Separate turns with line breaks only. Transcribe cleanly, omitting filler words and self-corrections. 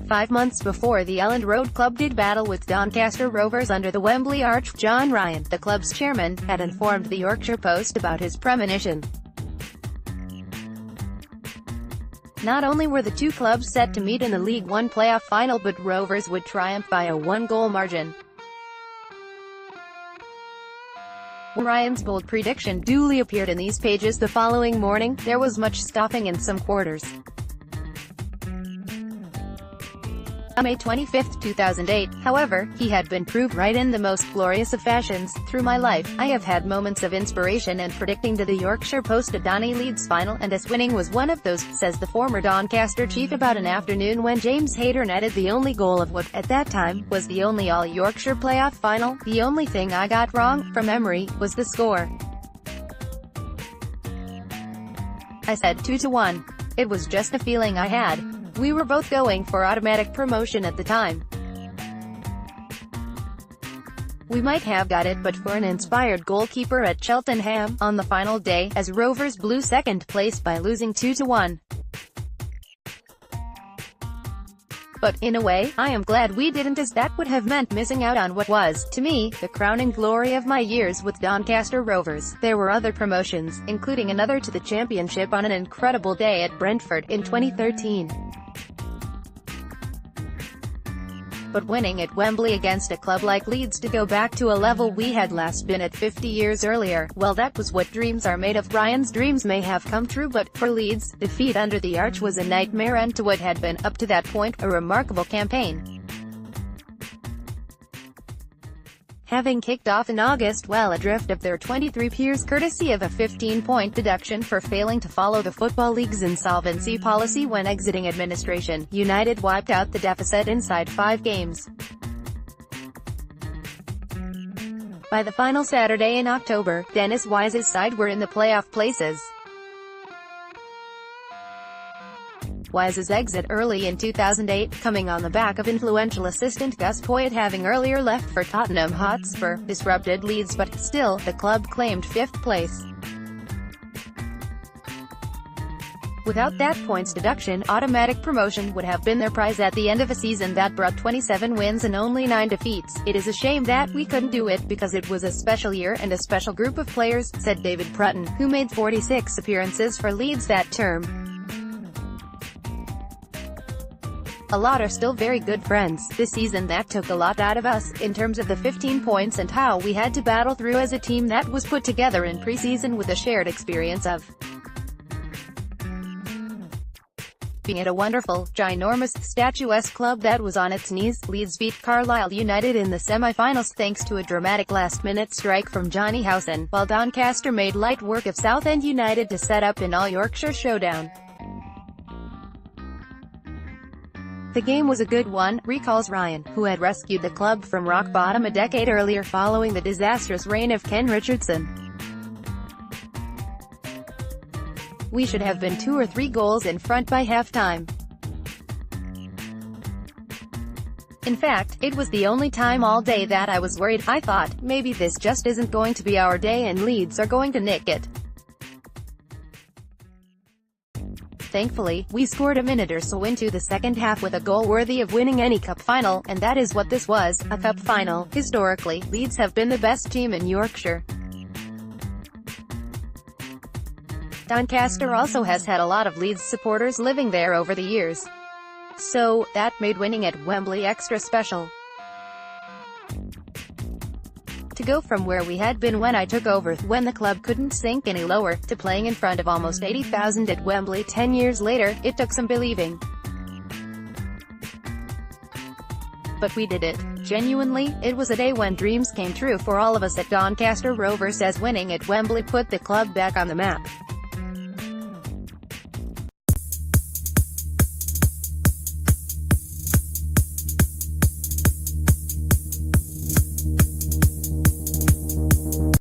5 months before the Elland Road club did battle with Doncaster Rovers under the Wembley Arch, John Ryan, the club's chairman, had informed the Yorkshire Post about his premonition. Not only were the two clubs set to meet in the League One playoff final, but Rovers would triumph by a one-goal margin. When Ryan's bold prediction duly appeared in these pages the following morning, there was much scoffing in some quarters. On May 25, 2008, however, he had been proved right in the most glorious of fashions. "Through my life, I have had moments of inspiration, and predicting to the Yorkshire Post a Donny Leeds final and us winning was one of those," says the former Doncaster chief about an afternoon when James Hayter netted the only goal of what, at that time, was the only all-Yorkshire playoff final. "The only thing I got wrong, from memory, was the score. I said 2-1. It was just a feeling I had. We were both going for automatic promotion at the time. We might have got it but for an inspired goalkeeper at Cheltenham, on the final day, as Rovers blew second place by losing 2-1. But, in a way, I am glad we didn't, as that would have meant missing out on what was, to me, the crowning glory of my years with Doncaster Rovers." There were other promotions, including another to the Championship on an incredible day at Brentford, in 2013. But winning at Wembley against a club like Leeds to go back to a level we had last been at 50 years earlier, well, that was what dreams are made of. Ryan's dreams may have come true, but, for Leeds, defeat under the Arch was a nightmare end to what had been, up to that point, a remarkable campaign. Having kicked off in August well adrift of their 23 peers courtesy of a 15-point deduction for failing to follow the Football League's insolvency policy when exiting administration, United wiped out the deficit inside 5 games. By the final Saturday in October, Dennis Wise's side were in the playoff places. Wise's exit early in 2008, coming on the back of influential assistant Gus Poyet having earlier left for Tottenham Hotspur, disrupted Leeds, but, still, the club claimed 5th place. Without that points deduction, automatic promotion would have been their prize at the end of a season that brought 27 wins and only 9 defeats. "It is a shame that we couldn't do it, because it was a special year and a special group of players," said David Prutton, who made 46 appearances for Leeds that term. "A lot are still very good friends. This season that took a lot out of us, in terms of the 15 points and how we had to battle through as a team that was put together in pre-season with a shared experience of being at a wonderful, ginormous, statuesque club that was on its knees." Leeds beat Carlisle United in the semi-finals thanks to a dramatic last-minute strike from Johnny Howson, while Doncaster made light work of Southend United to set up an all-Yorkshire showdown. "The game was a good one," recalls Ryan, who had rescued the club from rock bottom a decade earlier following the disastrous reign of Ken Richardson. "We should have been 2 or 3 goals in front by half-time. In fact, it was the only time all day that I was worried. I thought, maybe this just isn't going to be our day and Leeds are going to nick it. Thankfully, we scored a minute or so into the second half with a goal worthy of winning any cup final, and that is what this was, a cup final. Historically, Leeds have been the best team in Yorkshire. Doncaster also has had a lot of Leeds supporters living there over the years. So, that made winning at Wembley extra special. To go from where we had been when I took over, when the club couldn't sink any lower, to playing in front of almost 80,000 at Wembley 10 years later, it took some believing. But we did it. Genuinely, it was a day when dreams came true for all of us at Doncaster Rovers, as winning at Wembley put the club back on the map.